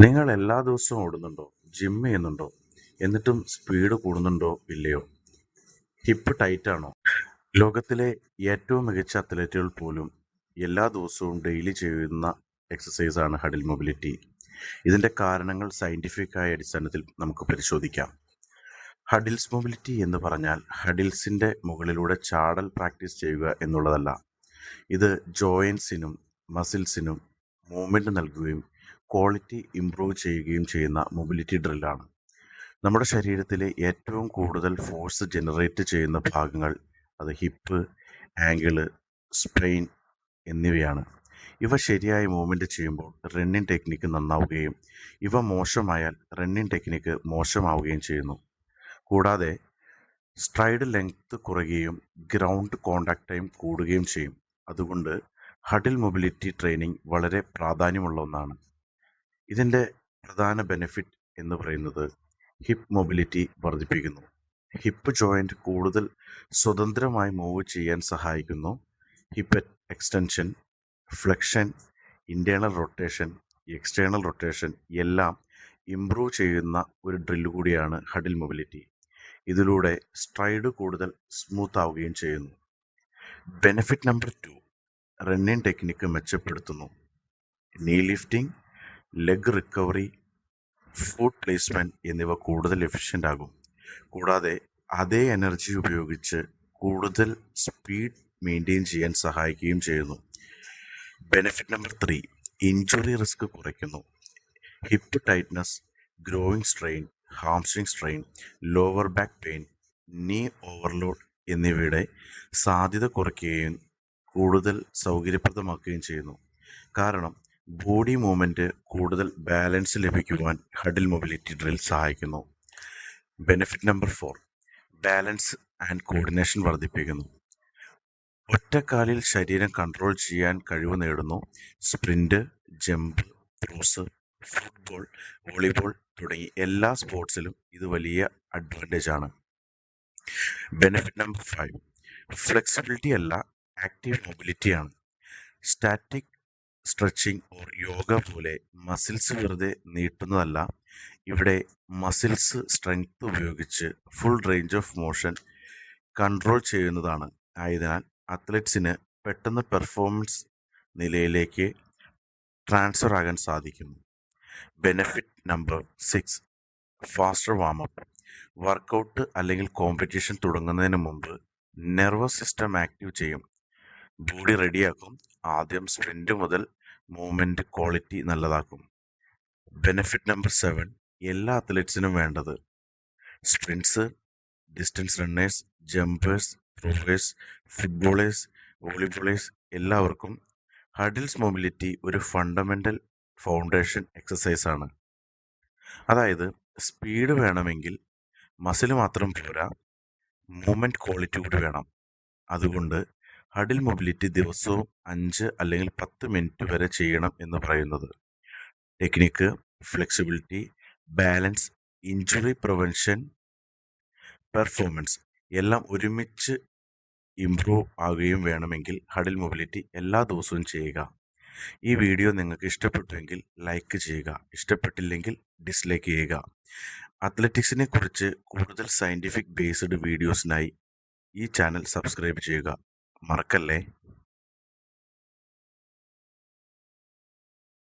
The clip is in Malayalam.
നിങ്ങൾ എല്ലാ ദിവസവും ഓടുന്നുണ്ടോ? ജിം ചെയ്യുന്നുണ്ടോ? എന്നിട്ടും സ്പീഡ് കൂടുന്നുണ്ടോ ഇല്ലയോ? ഹിപ്പ് ടൈറ്റ് ആണോ? ലോകത്തിലെ ഏറ്റവും മികച്ച അത്ലറ്റുകൾ പോലും എല്ലാ ദിവസവും ഡെയിലി ചെയ്യുന്ന എക്സസൈസാണ് ഹഡിൽ മൊബിലിറ്റി. ഇതിൻ്റെ കാരണങ്ങൾ സയൻറ്റിഫിക് ആയ അടിസ്ഥാനത്തിൽ നമുക്ക് പരിശോധിക്കാം. ഹഡിൽസ് മൊബിലിറ്റി എന്ന് പറഞ്ഞാൽ ഹഡിൽസിൻ്റെ മുകളിലൂടെ ചാടൽ പ്രാക്ടീസ് ചെയ്യുക എന്നുള്ളതല്ല. ഇത് ജോയിൻസിനും മസിൽസിനും മൂവ്മെൻറ്റ് നൽകുകയും ക്വാളിറ്റി ഇംപ്രൂവ് ചെയ്യുകയും ചെയ്യുന്ന മൊബിലിറ്റി ഡ്രില്ലാണ്. നമ്മുടെ ശരീരത്തിലെ ഏറ്റവും കൂടുതൽ ഫോഴ്സ് ജനറേറ്റ് ചെയ്യുന്ന ഭാഗങ്ങൾ അത് ഹിപ്പ്, ആങ്കിള്, സ്പ്രെയിൻ എന്നിവയാണ്. ഇവ ശരിയായി മൂവ്മെൻറ്റ് ചെയ്യുമ്പോൾ റണ്ണിങ് ടെക്നിക്ക് നന്നാവുകയും ഇവ മോശമായാൽ റണ്ണിങ് ടെക്നിക്ക് മോശമാവുകയും ചെയ്യുന്നു. കൂടാതെ സ്ട്രൈഡ് ലെങ്ത് കുറയുകയും ഗ്രൗണ്ട് കോണ്ടാക്ട് ടൈം കൂടുകയും ചെയ്യും. അതുകൊണ്ട് ഹഡിൽ മൊബിലിറ്റി ട്രെയിനിങ് വളരെ പ്രാധാന്യമുള്ള ഒന്നാണ്. ഇതിൻ്റെ പ്രധാന ബെനിഫിറ്റ് എന്ന് പറയുന്നത് ഹിപ്പ് മൊബിലിറ്റി വർദ്ധിപ്പിക്കുന്നു. ഹിപ്പ് ജോയിൻറ്റ് കൂടുതൽ സ്വതന്ത്രമായി മൂവ് ചെയ്യാൻ സഹായിക്കുന്നു. Hip extension, flexion, internal rotation, external rotation എല്ലാം ഇംപ്രൂവ് ചെയ്യുന്ന ഒരു ഡ്രില്ല് കൂടിയാണ് ഹഡിൽ മൊബിലിറ്റി. ഇതിലൂടെ സ്ട്രൈഡ് കൂടുതൽ സ്മൂത്ത് ആവുകയും ചെയ്യുന്നു. ബെനിഫിറ്റ് നമ്പർ 2, റണ്ണിങ് ടെക്നിക്ക് മെച്ചപ്പെടുത്തുന്നു. നീ lifting, leg recovery, food placement എന്നിവ കൂടുതൽ എഫിഷ്യൻ്റ് ആകും. കൂടാതെ അതേ എനർജി ഉപയോഗിച്ച് കൂടുതൽ സ്പീഡ് മെയിൻറ്റെയിൻ ചെയ്യാൻ സഹായിക്കുകയും ചെയ്യുന്നു. ബെനിഫിറ്റ് നമ്പർ 3, ഇഞ്ചുറി റിസ്ക് കുറയ്ക്കുന്നു. Hip tightness, growing strain, hamstring strain, lower back pain, നീ ഓവർലോഡ് എന്നിവയുടെ സാധ്യത കുറയ്ക്കുകയും കൂടുതൽ സൗകര്യപ്രദമാക്കുകയും ചെയ്യുന്നു. കാരണം ബോഡി മൂവ്മെൻറ്റ് കൂടുതൽ ബാലൻസ് ലഭിക്കുവാൻ ഹഡിൽ മൊബിലിറ്റി ഡ്രിൽ സഹായിക്കുന്നു. Benefit number 4, balance and coordination വർദ്ധിപ്പിക്കുന്നു. ഒറ്റക്കാലിൽ ശരീരം കൺട്രോൾ ചെയ്യാൻ കഴിവ് നേടുന്നു. Sprint, jump, throws, football, volleyball തുടങ്ങി എല്ലാ സ്പോർട്സിലും ഇത് വലിയ അഡ്വാൻറ്റേജ് ആണ്. ബെനിഫിറ്റ് നമ്പർ 5, ഫ്ലെക്സിബിലിറ്റി അല്ല, ആക്റ്റീവ് മൊബിലിറ്റിയാണ്. സ്റ്റാറ്റിക് സ്ട്രെച്ചിങ് ഓർ യോഗ പോലെ മസിൽസ് വെറുതെ നീട്ടുന്നതല്ല, ഇവിടെ മസിൽസ് സ്ട്രെങ്ത് ഉപയോഗിച്ച് full range of motion control ചെയ്യുന്നതാണ്. ആയതിനാൽ അത്ലറ്റ്സിന് പെട്ടെന്ന് പെർഫോമൻസ് നിലയിലേക്ക് ട്രാൻസ്ഫർ ആകാൻ സാധിക്കുന്നു. Benefit number 6, faster warm up. Workout അല്ലെങ്കിൽ കോമ്പറ്റീഷൻ തുടങ്ങുന്നതിന് മുമ്പ് നെർവസ് സിസ്റ്റം ആക്റ്റീവ് ചെയ്യും, ബോഡി റെഡിയാക്കും. ആദ്യം സ്പ്രിൻറ്റ് മുതൽ മൂവ്മെൻറ്റ് ക്വാളിറ്റി നല്ലതാക്കും. ബെനിഫിറ്റ് നമ്പർ 7, എല്ലാ അത്ലറ്റ്സിനും വേണ്ടത്. സ്പ്രിൻറ്റ്സ്, ഡിസ്റ്റൻസ് റണ്ണേഴ്സ്, ജമ്പേഴ്സ്, ത്രോവേഴ്സ്, ഫുട്ബോളേഴ്സ്, വോളിബോളേഴ്സ് എല്ലാവർക്കും ഹഡിൽസ് മൊബിലിറ്റി ഒരു ഫണ്ടമെൻ്റൽ ഫൗണ്ടേഷൻ എക്സസൈസാണ്. അതായത് സ്പീഡ് വേണമെങ്കിൽ മസിൽ മാത്രം പോരാ, മൂവ്മെൻറ്റ് ക്വാളിറ്റി കൂടി വേണം. അതുകൊണ്ട് ഹഡിൽ മൊബിലിറ്റി ദിവസവും 5 അല്ലെങ്കിൽ 10 മിനിറ്റ് വരെ ചെയ്യണം എന്ന് പറയുന്നത്. Technique, flexibility, balance, injury prevention, performance എല്ലാം ഒരുമിച്ച് ഇംപ്രൂവ് ആകുകയും വേണമെങ്കിൽ ഹഡിൽ മൊബിലിറ്റി എല്ലാ ദിവസവും ചെയ്യുക. ഈ വീഡിയോ നിങ്ങൾക്ക് ഇഷ്ടപ്പെട്ടുവെങ്കിൽ ലൈക്ക് ചെയ്യുക, ഇഷ്ടപ്പെട്ടില്ലെങ്കിൽ ഡിസ്ലൈക്ക് ചെയ്യുക. അത്ലറ്റിക്സിനെ കുറിച്ച് കൂടുതൽ സയൻറ്റിഫിക് ബേസ്ഡ് വീഡിയോസിനായി ഈ ചാനൽ സബ്സ്ക്രൈബ് ചെയ്യുക, മറക്കല്ലേ.